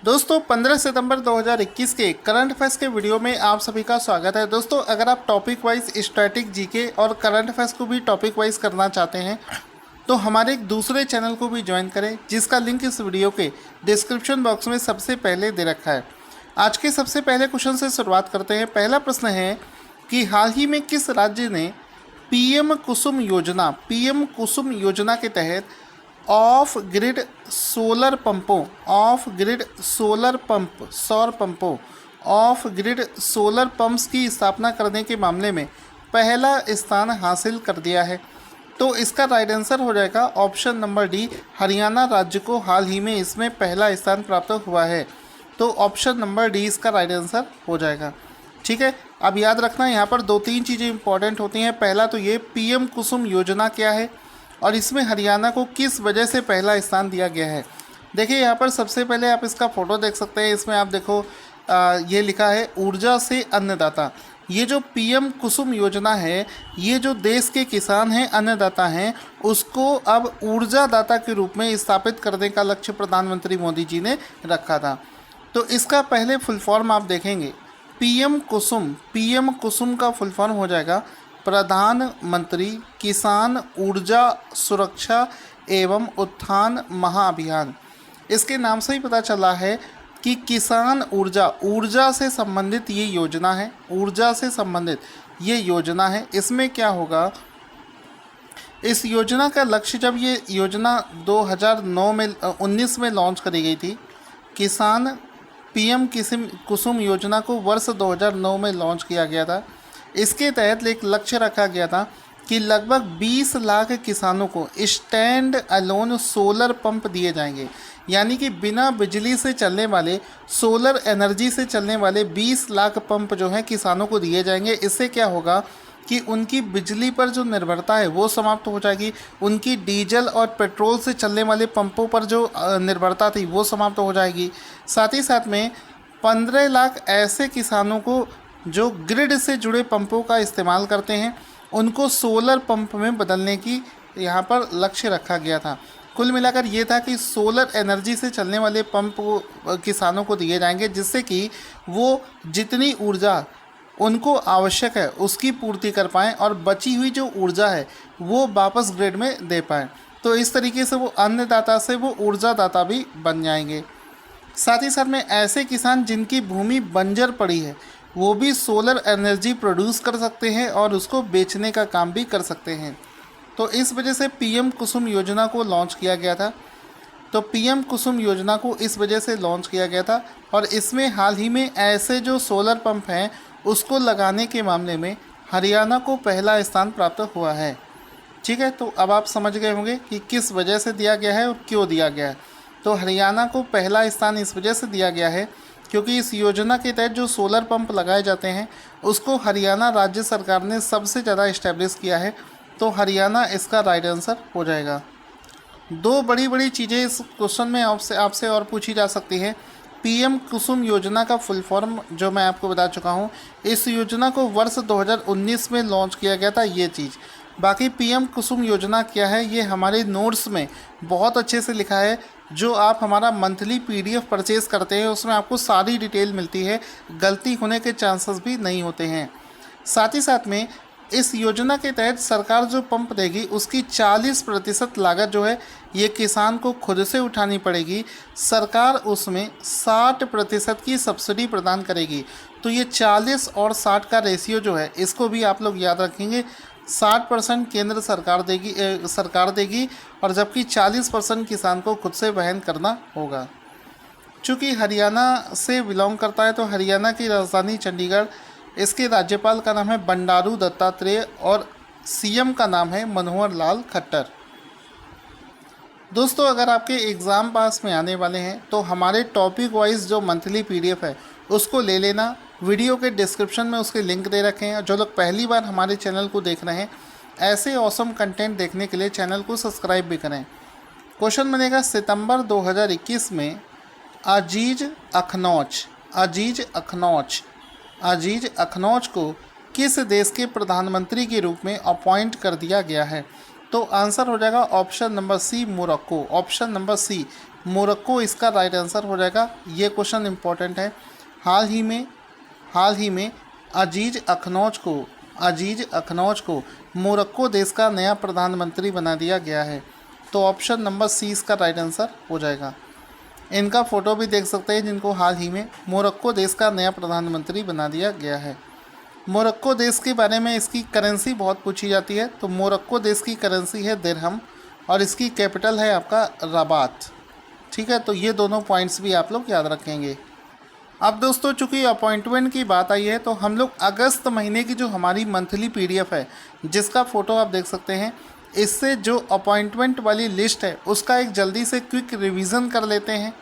दोस्तों 15 सितंबर 2021 के current affairs के वीडियो में आप सभी का स्वागत है। दोस्तों अगर आप टॉपिक वाइज स्टैटिक जीके और करंट अफेयर्स को भी टॉपिक वाइज करना चाहते हैं तो हमारे एक दूसरे चैनल को भी ज्वाइन करें, जिसका लिंक इस वीडियो के डिस्क्रिप्शन बॉक्स में सबसे पहले दे रखा है। आज के सबसे पहले क्वेश्चन से शुरुआत करते हैं। पहला प्रश्न है कि हाल ही में किस राज्य ने पीएम कुसुम योजना के तहत ऑफ ग्रिड सौर पंप्स की स्थापना करने के मामले में पहला स्थान हासिल कर दिया है? तो इसका राइट आंसर हो जाएगा ऑप्शन नंबर डी, हरियाणा राज्य को हाल ही में इसमें पहला स्थान प्राप्त हुआ है। तो ऑप्शन नंबर डी इसका राइट आंसर हो जाएगा। ठीक है, अब याद रखना यहाँ पर दो तीन चीज़ें इंपॉर्टेंट होती हैं। पहला तो ये पीएम कुसुम योजना क्या है और इसमें हरियाणा को किस वजह से पहला स्थान दिया गया है। देखिए यहाँ पर सबसे पहले आप इसका फ़ोटो देख सकते हैं। इसमें आप देखो ये लिखा है ऊर्जा से अन्नदाता। ये जो पीएम कुसुम योजना है, ये जो देश के किसान हैं, अन्नदाता हैं, उसको अब ऊर्जादाता के रूप में स्थापित करने का लक्ष्य प्रधानमंत्री मोदी जी ने रखा था। तो इसका पहले फुल फॉर्म आप देखेंगे, पीएम कुसुम का फुल फॉर्म हो जाएगा प्रधानमंत्री किसान ऊर्जा सुरक्षा एवं उत्थान महाअभियान। इसके नाम से ही पता चला है कि किसान ऊर्जा से संबंधित ये योजना है, इसमें क्या होगा, इस योजना का लक्ष्य, जब ये योजना 2019 में लॉन्च करी गई थी, पीएम कुसुम योजना को वर्ष 2009 में लॉन्च किया गया था। इसके तहत एक लक्ष्य रखा गया था कि लगभग 20 लाख किसानों को स्टैंड अलोन सोलर पंप दिए जाएंगे, यानी कि बिना बिजली से चलने वाले, सोलर एनर्जी से चलने वाले 20 लाख पंप जो हैं किसानों को दिए जाएंगे। इससे क्या होगा कि उनकी बिजली पर जो निर्भरता है वो समाप्त हो जाएगी, उनकी डीजल और पेट्रोल से चलने वाले पंपों पर जो निर्भरता थी वो समाप्त हो जाएगी। साथ ही साथ में 15 लाख ऐसे किसानों को जो ग्रिड से जुड़े पंपों का इस्तेमाल करते हैं, उनको सोलर पंप में बदलने की यहाँ पर लक्ष्य रखा गया था। कुल मिलाकर ये था कि सोलर एनर्जी से चलने वाले पंप किसानों को दिए जाएंगे, जिससे कि वो जितनी ऊर्जा उनको आवश्यक है उसकी पूर्ति कर पाएँ और बची हुई जो ऊर्जा है वो वापस ग्रिड में दे पाएँ। तो इस तरीके से वो अन्नदाता से वो ऊर्जादाता भी बन जाएंगे। साथ ही साथ में ऐसे किसान जिनकी भूमि बंजर पड़ी है, वो भी सोलर एनर्जी प्रोड्यूस कर सकते हैं और उसको बेचने का काम भी कर सकते हैं। तो इस वजह से पीएम कुसुम योजना को लॉन्च किया गया था। और इसमें हाल ही में ऐसे जो सोलर पंप हैं उसको लगाने के मामले में हरियाणा को पहला स्थान प्राप्त हुआ है। ठीक है, तो अब आप समझ गए होंगे कि किस वजह से दिया गया है और क्यों दिया गया है। तो हरियाणा को पहला स्थान इस वजह से दिया गया है क्योंकि इस योजना के तहत जो सोलर पंप लगाए जाते हैं उसको हरियाणा राज्य सरकार ने सबसे ज़्यादा इस्टेब्लिश किया है। तो हरियाणा इसका राइट आंसर हो जाएगा। दो बड़ी चीज़ें इस क्वेश्चन में आपसे और पूछी जा सकती हैं। पीएम कुसुम योजना का फुल फॉर्म जो मैं आपको बता चुका हूँ, इस योजना को वर्ष 2019 में लॉन्च किया गया था, ये चीज़। बाकी पीएम कुसुम योजना क्या है ये हमारे नोट्स में बहुत अच्छे से लिखा है। जो आप हमारा मंथली पीडीएफ परचेज़ करते हैं उसमें आपको सारी डिटेल मिलती है, गलती होने के चांसेस भी नहीं होते हैं। साथ ही साथ में इस योजना के तहत सरकार जो पंप देगी उसकी 40% लागत जो है ये किसान को खुद से उठानी पड़ेगी। सरकार उसमें 60% की सब्सिडी प्रदान करेगी। तो ये 40 और 60 का रेशियो जो है इसको भी आप लोग याद रखेंगे। 60% केंद्र सरकार देगी और जबकि 40% किसान को खुद से वहन करना होगा। चूँकि हरियाणा से बिलोंग करता है तो हरियाणा की राजधानी चंडीगढ़, इसके राज्यपाल का नाम है बंडारू दत्तात्रेय और सीएम का नाम है मनोहर लाल खट्टर। दोस्तों अगर आपके एग्ज़ाम पास में आने वाले हैं तो हमारे टॉपिक वाइज जो मंथली पीडीएफ है उसको ले लेना। वीडियो के डिस्क्रिप्शन में उसके लिंक दे रखे हैं। जो लोग पहली बार हमारे चैनल को देख रहे हैं, ऐसे ऑसम कंटेंट देखने के लिए चैनल को सब्सक्राइब भी करें। क्वेश्चन बनेगा सितंबर 2021 में अजीज अखनौच को किस देश के प्रधानमंत्री के रूप में अपॉइंट कर दिया गया है? तो आंसर हो जाएगा option number C, Morocco. Morocco इसका राइट आंसर हो जाएगा। ये क्वेश्चन इंपॉर्टेंट है। हाल ही में अजीज अखनौज को मोरक्को देश का नया प्रधानमंत्री बना दिया गया है। तो ऑप्शन नंबर सी इसका राइट आंसर हो जाएगा। इनका फ़ोटो भी देख सकते हैं जिनको हाल ही में मोरक्को देश का नया प्रधानमंत्री बना दिया गया है। मोरक्को देश के बारे में इसकी करेंसी बहुत पूछी जाती है। तो मोरक्को देश की करेंसी है दिरहम और इसकी कैपिटल है आपका रबात। ठीक है, तो ये दोनों पॉइंट्स भी आप लोग याद रखेंगे। अब दोस्तों चूँकि अपॉइंटमेंट की बात आई है तो हम लोग अगस्त महीने की जो हमारी मंथली पीडीएफ है जिसका फ़ोटो आप देख सकते हैं, इससे जो अपॉइंटमेंट वाली लिस्ट है उसका एक जल्दी से क्विक रिवीजन कर लेते हैं।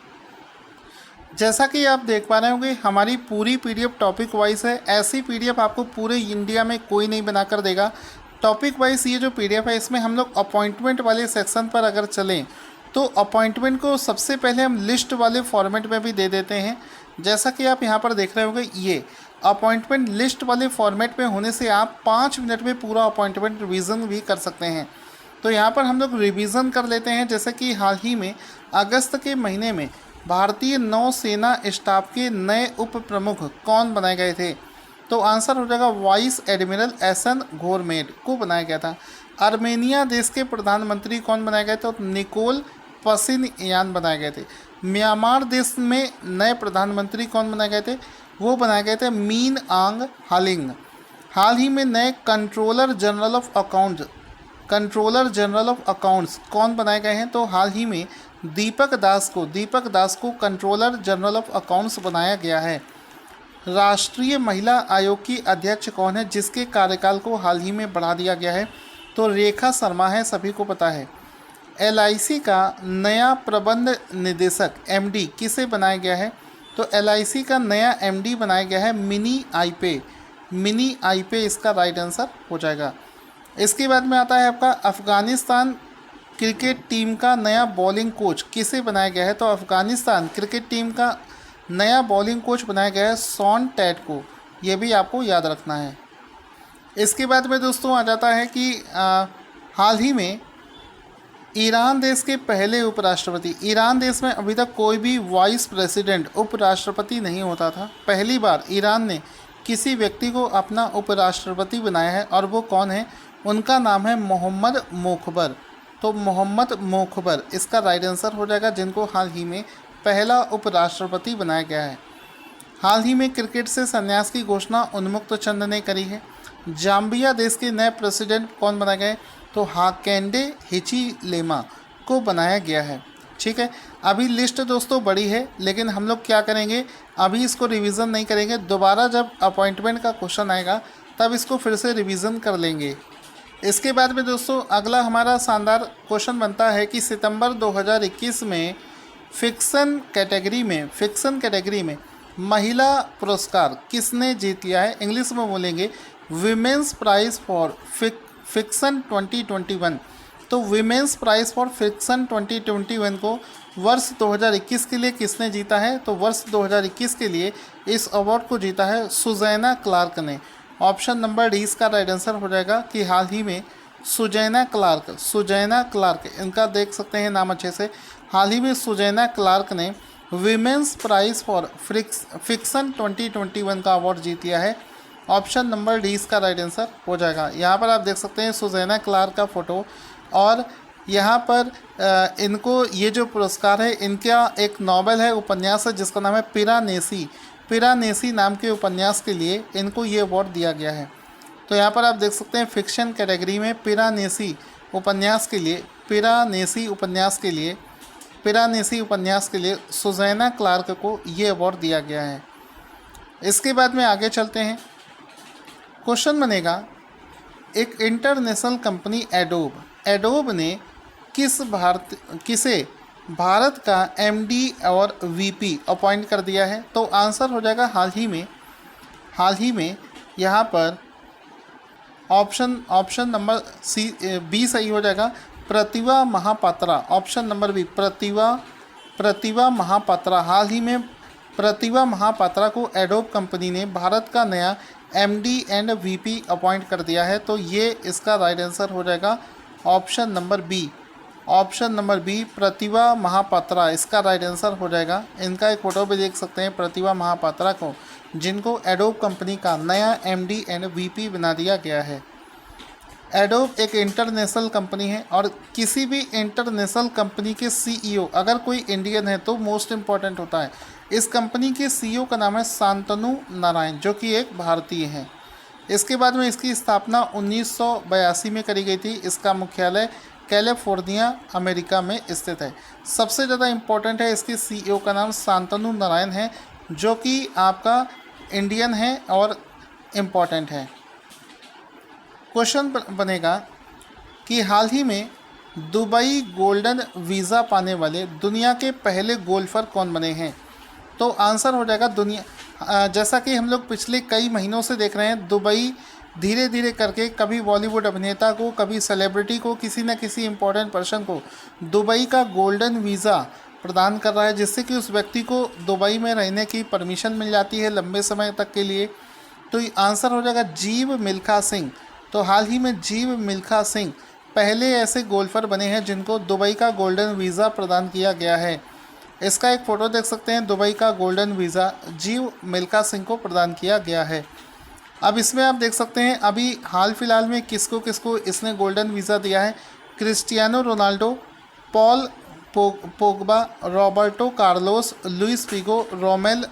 जैसा कि आप देख पा रहे होंगे हमारी पूरी पीडीएफ टॉपिक वाइज है। ऐसी पीडीएफ आपको पूरे इंडिया में कोई नहीं बनाकर देगा। टॉपिक वाइज ये जो पीडीएफ है इसमें हम लोग अपॉइंटमेंट वाले सेक्शन पर अगर चलें तो अपॉइंटमेंट को सबसे पहले हम लिस्ट वाले फॉर्मेट में भी दे देते हैं। जैसा कि आप यहाँ पर देख रहे होंगे ये अपॉइंटमेंट लिस्ट वाले फॉर्मेट में होने से आप 5 मिनट में पूरा अपॉइंटमेंट रिवीजन भी कर सकते हैं। तो यहाँ पर हम लोग रिवीजन कर लेते हैं। जैसे कि हाल ही में अगस्त के महीने में भारतीय नौसेना स्टाफ के नए उप प्रमुख कौन बनाए गए थे? तो आंसर हो जाएगा वाइस एडमिरल एसन घोरमेड को बनाया गया था। आर्मेनिया देश के प्रधानमंत्री कौन बनाए गए? तो निकोल पसिनयान बनाए गए थे। म्यांमार देश में नए प्रधानमंत्री कौन बनाए गए थे? वो बनाए गए थे मीन आंग हालिंग। हाल ही में नए कंट्रोलर जनरल ऑफ अकाउंट्स कौन बनाए गए हैं? तो हाल ही में दीपक दास को कंट्रोलर जनरल ऑफ अकाउंट्स बनाया गया है। राष्ट्रीय महिला आयोग की अध्यक्ष कौन है जिसके कार्यकाल को हाल ही में बढ़ा दिया गया है? तो रेखा शर्मा है, सभी को पता है। एलआईसी का नया प्रबंध निदेशक एमडी किसे बनाया गया है? तो एलआईसी का नया एमडी बनाया गया है मिनी आईपे इसका राइट आंसर हो जाएगा। इसके बाद में आता है आपका अफ़गानिस्तान क्रिकेट टीम का नया बॉलिंग कोच किसे बनाया गया है? तो अफ़गानिस्तान क्रिकेट टीम का नया बॉलिंग कोच बनाया गया है शॉन टैट को। ये भी आपको याद रखना है। इसके बाद में दोस्तों आ जाता है कि हाल ही में ईरान देश के पहले उपराष्ट्रपति, ईरान देश में अभी तक कोई भी वाइस प्रेसिडेंट उपराष्ट्रपति नहीं होता था। पहली बार ईरान ने किसी व्यक्ति को अपना उपराष्ट्रपति बनाया है और वो कौन है? उनका नाम है मोहम्मद मोखबर। तो मोहम्मद मोखबर इसका राइट आंसर हो जाएगा, जिनको हाल ही में पहला उपराष्ट्रपति बनाया गया है। हाल ही में क्रिकेट से संन्यास की घोषणा उन्मुक्त चंद ने करी है। जाम्बिया देश के नए प्रेसिडेंट कौन बनाए गए? तो हाकेंडे हिचिलेमा को बनाया गया है। ठीक है, अभी लिस्ट दोस्तों बड़ी है लेकिन हम लोग क्या करेंगे, अभी इसको रिवीजन नहीं करेंगे। दोबारा जब अपॉइंटमेंट का क्वेश्चन आएगा तब इसको फिर से रिवीजन कर लेंगे। इसके बाद में दोस्तों अगला हमारा शानदार क्वेश्चन बनता है कि सितंबर 2021 में फिक्सन कैटेगरी में महिला पुरस्कार किसने जीत लिया है? इंग्लिश में बोलेंगे विमेंस प्राइज फॉर फिक्सन 2021। तो विमेंस प्राइज फॉर फिक्सन 2021 को वर्ष 2021 के लिए किसने जीता है? तो वर्ष 2021 के लिए इस अवार्ड को जीता है सुजैना क्लार्क ने। ऑप्शन नंबर डी इसका राइट आंसर हो जाएगा कि हाल ही में सुजैना क्लार्क इनका देख सकते हैं नाम अच्छे से। हाल ही में सुजैना क्लार्क ने विमेंस प्राइज फॉर फिक्सन 2021 का अवार्ड जीत लिया है। ऑप्शन नंबर डी इसका राइट आंसर हो जाएगा। यहाँ पर आप देख सकते हैं सुजैना क्लार्क का फ़ोटो और यहाँ पर इनको ये जो पुरस्कार है इनका एक नॉवेल है, उपन्यास है जिसका नाम है पिरानेसी नाम के उपन्यास के लिए इनको ये अवार्ड दिया गया है। तो यहाँ पर आप देख सकते हैं फिक्शन कैटेगरी में पिरानेसी उपन्यास के लिए सुजैना क्लार्क को ये अवार्ड दिया गया है। इसके बाद में आगे चलते हैं। क्वेश्चन बनेगा एक इंटरनेशनल कंपनी एडोब ने किसे भारत का एमडी और वीपी अपॉइंट कर दिया है? तो आंसर हो जाएगा हाल ही में यहाँ पर ऑप्शन नंबर बी सही हो जाएगा, प्रतिभा Mohapatra. Option number B Pratibha Mohapatra. हाल ही में प्रतिभा महापात्रा को एडोब कंपनी ने भारत का नया एमडी एंड वीपी अपॉइंट कर दिया है। तो ये इसका राइट आंसर हो जाएगा option number B option number B Pratibha Mahapatra इसका राइट आंसर हो जाएगा। इनका एक फ़ोटो भी देख सकते हैं प्रतिभा महापात्रा को, जिनको एडोब कंपनी का नया एमडी एंड वीपी बना दिया गया है। एडोब एक इंटरनेशनल कंपनी है और किसी भी इंटरनेशनल कंपनी के सीईओ अगर कोई इंडियन है तो मोस्ट इम्पॉर्टेंट होता है। इस कंपनी के सीईओ का नाम है शांतनु नारायण, जो कि एक भारतीय हैं। इसके बाद में इसकी स्थापना 1982 में करी गई थी। इसका मुख्यालय कैलिफोर्निया अमेरिका में स्थित है। सबसे ज़्यादा इम्पोर्टेंट है इसके सीईओ का नाम शांतनु नारायण है, जो कि आपका इंडियन है और इम्पोर्टेंट है। क्वेश्चन बनेगा कि हाल ही में दुबई गोल्डन वीज़ा पाने वाले दुनिया के पहले गोल्फर कौन बने हैं? तो आंसर हो जाएगा जैसा कि हम लोग पिछले कई महीनों से देख रहे हैं, दुबई धीरे धीरे करके कभी बॉलीवुड अभिनेता को, कभी सेलिब्रिटी को, किसी न किसी इम्पोर्टेंट पर्सन को दुबई का गोल्डन वीज़ा प्रदान कर रहा है, जिससे कि उस व्यक्ति को दुबई में रहने की परमिशन मिल जाती है लंबे समय तक के लिए। तो आंसर हो जाएगा जीव मिल्खा सिंह। तो हाल ही में जीव मिल्खा सिंह पहले ऐसे गोल्फर बने हैं जिनको दुबई का गोल्डन वीज़ा प्रदान किया गया है। इसका एक फ़ोटो देख सकते हैं, दुबई का गोल्डन वीज़ा जीव मिल्खा सिंह को प्रदान किया गया है। अब इसमें आप देख सकते हैं अभी हाल फिलहाल में किसको किसको इसने गोल्डन वीज़ा दिया है। Cristiano Ronaldo, Paul Pogba, Roberto Carlos, Luis Figo, Romel,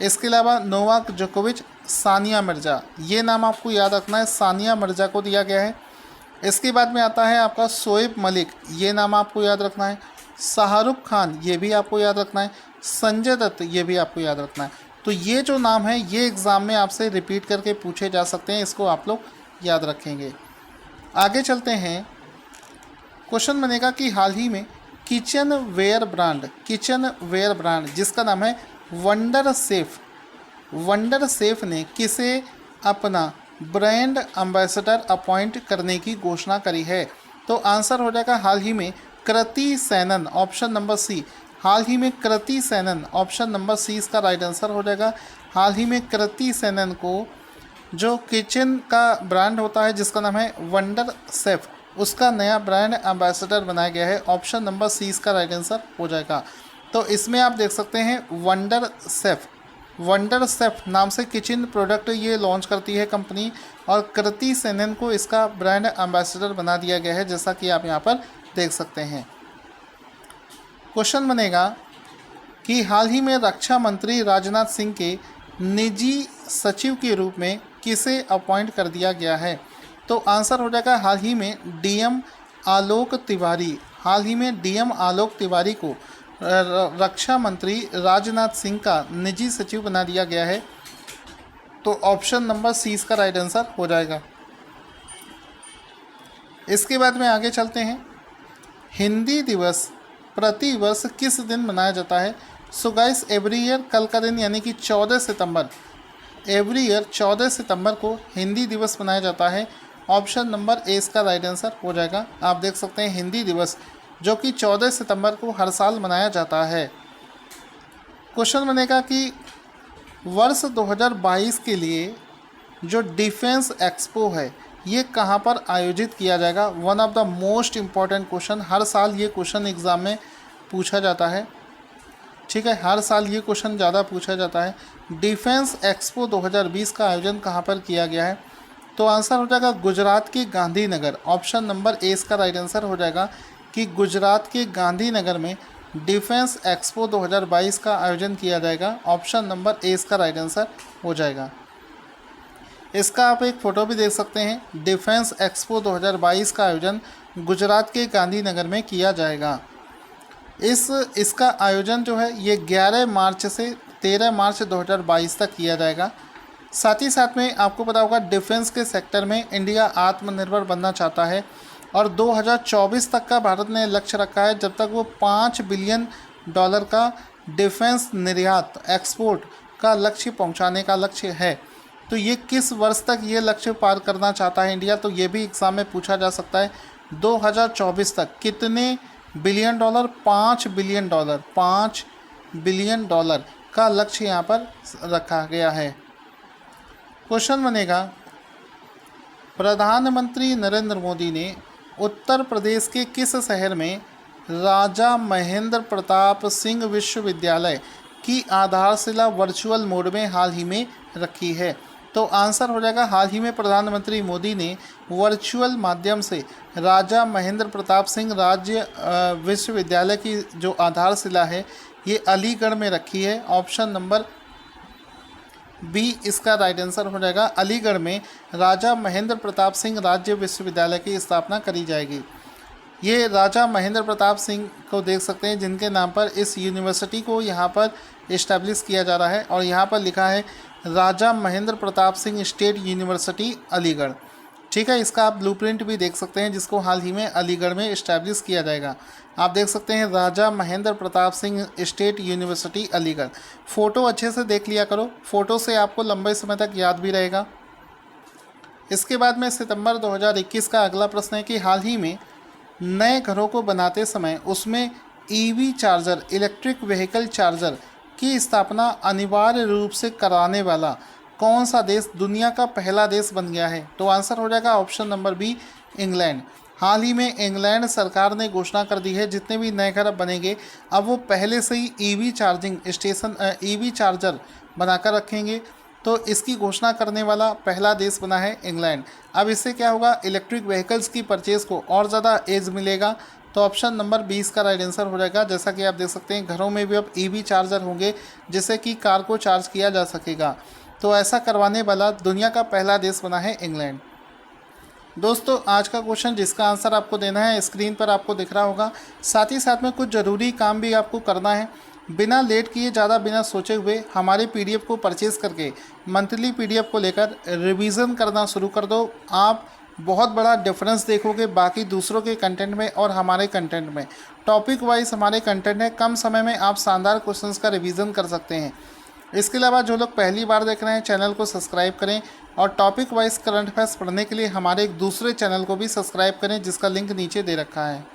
इसके अलावा नोवाक जोकोविच, सानिया मिर्ज़ा। ये नाम आपको याद रखना है, सानिया मिर्ज़ा को दिया गया है। इसके बाद में आता है आपका शोएब मलिक, ये नाम आपको याद रखना है। शाहरुख खान, ये भी आपको याद रखना है। संजय दत्त, ये भी आपको याद रखना है। तो ये जो नाम है ये एग्ज़ाम में आपसे रिपीट करके पूछे जा सकते हैं, इसको आप लोग याद रखेंगे। आगे चलते हैं। क्वेश्चन बनेगा कि हाल ही में किचन वेयर ब्रांड जिसका नाम है वंडर सेफ ने किसे अपना ब्रांड एम्बेसडर अपॉइंट करने की घोषणा करी है? तो आंसर हो जाएगा हाल ही में कृति सेनन, ऑप्शन नंबर सी। हाल ही में कृति सेनन, ऑप्शन नंबर सी इसका राइट आंसर हो जाएगा। हाल ही में कृति सेनन को जो किचन का ब्रांड होता है जिसका नाम है वंडर सेफ, उसका नया ब्रांड एम्बेसडर बनाया गया है। ऑप्शन नंबर सी इसका राइट आंसर हो जाएगा। तो इसमें आप देख सकते हैं वंडर सेफ नाम से किचन प्रोडक्ट ये लॉन्च करती है कंपनी, और कृति सेनन को इसका ब्रांड एम्बेसडर बना दिया गया है, जैसा कि आप यहाँ पर देख सकते हैं। क्वेश्चन बनेगा कि हाल ही में रक्षा मंत्री राजनाथ सिंह के निजी सचिव के रूप में किसे अपॉइंट कर दिया गया है? तो आंसर हो जाएगा हाल ही में डीएम आलोक तिवारी। हाल ही में डीएम आलोक तिवारी को रक्षा मंत्री राजनाथ सिंह का निजी सचिव बना दिया गया है। तो ऑप्शन नंबर सी इसका राइट आंसर हो जाएगा। इसके बाद में आगे चलते हैं। हिंदी दिवस प्रति वर्ष किस दिन मनाया जाता है? सो गाइस, एवरी ईयर कल का दिन यानी कि 14 सितंबर, एवरी ईयर 14 सितंबर को हिंदी दिवस मनाया जाता है। ऑप्शन नंबर ए इसका राइट आंसर हो जाएगा। आप देख सकते हैं हिंदी दिवस जो कि 14 सितंबर को हर साल मनाया जाता है। क्वेश्चन बनेगा कि वर्ष 2022 के लिए जो डिफेंस एक्सपो है ये कहाँ पर आयोजित किया जाएगा? One of the most important question, हर साल ये क्वेश्चन एग्ज़ाम में पूछा जाता है। ठीक है, हर साल ये क्वेश्चन ज़्यादा पूछा जाता है। डिफेंस एक्सपो 2020 का आयोजन कहाँ पर किया गया है? तो आंसर हो जाएगा गुजरात के गांधीनगर। ऑप्शन नंबर ए इसका राइट आंसर हो जाएगा कि गुजरात के गांधीनगर में डिफेंस एक्सपो 2022 का आयोजन किया जाएगा। ऑप्शन नंबर ए इसका राइट आंसर हो जाएगा। इसका आप एक फ़ोटो भी देख सकते हैं। डिफेंस एक्सपो 2022 का आयोजन गुजरात के गांधीनगर में किया जाएगा। इसका आयोजन जो है ये 11 मार्च से 13 मार्च 2022 तक किया जाएगा। साथ ही साथ में आपको पता होगा डिफेंस के सेक्टर में इंडिया आत्मनिर्भर बनना चाहता है और 2024 तक का भारत ने लक्ष्य रखा है, जब तक वो $5 बिलियन का डिफेंस निर्यात एक्सपोर्ट का लक्ष्य पहुंचाने का लक्ष्य है। तो ये किस वर्ष तक ये लक्ष्य पार करना चाहता है इंडिया? तो ये भी एग्ज़ाम में पूछा जा सकता है। 2024 तक कितने बिलियन डॉलर? $5 बिलियन, $5 बिलियन का लक्ष्य यहाँ पर रखा गया है। क्वेश्चन बनेगा, प्रधानमंत्री नरेंद्र मोदी ने उत्तर प्रदेश के किस शहर में राजा महेंद्र प्रताप सिंह विश्वविद्यालय की आधारशिला वर्चुअल मोड में हाल ही में रखी है? तो आंसर हो जाएगा, हाल ही में प्रधानमंत्री मोदी ने वर्चुअल माध्यम से राजा महेंद्र प्रताप सिंह राज्य विश्वविद्यालय की जो आधारशिला है ये अलीगढ़ में रखी है। ऑप्शन नंबर बी इसका राइट आंसर हो जाएगा। अलीगढ़ में राजा महेंद्र प्रताप सिंह राज्य विश्वविद्यालय की स्थापना करी जाएगी। ये राजा महेंद्र प्रताप सिंह को देख सकते हैं जिनके नाम पर इस यूनिवर्सिटी को यहाँ पर इस्टेब्लिश किया जा रहा है और यहाँ पर लिखा है राजा महेंद्र प्रताप सिंह स्टेट यूनिवर्सिटी अलीगढ़। ठीक है, इसका आप ब्लूप्रिंट भी देख सकते हैं जिसको हाल ही में अलीगढ़ में इस्टेब्लिश किया जाएगा। आप देख सकते हैं Raja Mahendra Pratap Singh state university Aligarh. Photo अच्छे से देख लिया करो, फ़ोटो से आपको लंबे समय तक याद भी रहेगा। इसके बाद में सितंबर 2021 का अगला प्रश्न है कि हाल ही में नए घरों को बनाते समय उसमें EV charger, electric vehicle charger की स्थापना अनिवार्य रूप से कराने वाला कौन सा देश दुनिया का पहला देश बन गया है? तो आंसर हो जाएगा ऑप्शन नंबर बी, इंग्लैंड। हाल ही में इंग्लैंड सरकार ने घोषणा कर दी है जितने भी नए घर बनेंगे अब वो पहले से ही EV charging station, EV charger बनाकर रखेंगे। तो इसकी घोषणा करने वाला पहला देश बना है इंग्लैंड। अब इससे क्या होगा, इलेक्ट्रिक व्हीकल्स की परचेज़ को और ज़्यादा एज मिलेगा। तो ऑप्शन नंबर 20 का राइट आंसर हो जाएगा। जैसा कि आप देख सकते हैं घरों में भी अब ईवी चार्जर होंगे जिससे कि कार को चार्ज किया जा सकेगा। तो ऐसा करवाने वाला दुनिया का पहला देश बना है इंग्लैंड। दोस्तों आज का क्वेश्चन जिसका आंसर आपको देना है स्क्रीन पर आपको दिख रहा होगा। साथ ही साथ में कुछ ज़रूरी काम भी आपको करना है। बिना लेट किए, ज़्यादा बिना सोचे हुए हमारे पीडीएफ को परचेज़ करके मंथली पीडीएफ को लेकर रिवीजन करना शुरू कर दो। आप बहुत बड़ा डिफरेंस देखोगे बाकी दूसरों के कंटेंट में और हमारे कंटेंट में। टॉपिक वाइज हमारे कंटेंट है, कम समय में आप शानदार क्वेश्चंस का रिवीजन कर सकते हैं। इसके अलावा जो लोग पहली बार देख रहे हैं चैनल को सब्सक्राइब करें और टॉपिक वाइज करंट अफेयर्स पढ़ने के लिए हमारे एक दूसरे चैनल को भी सब्सक्राइब करें जिसका लिंक नीचे दे रखा है।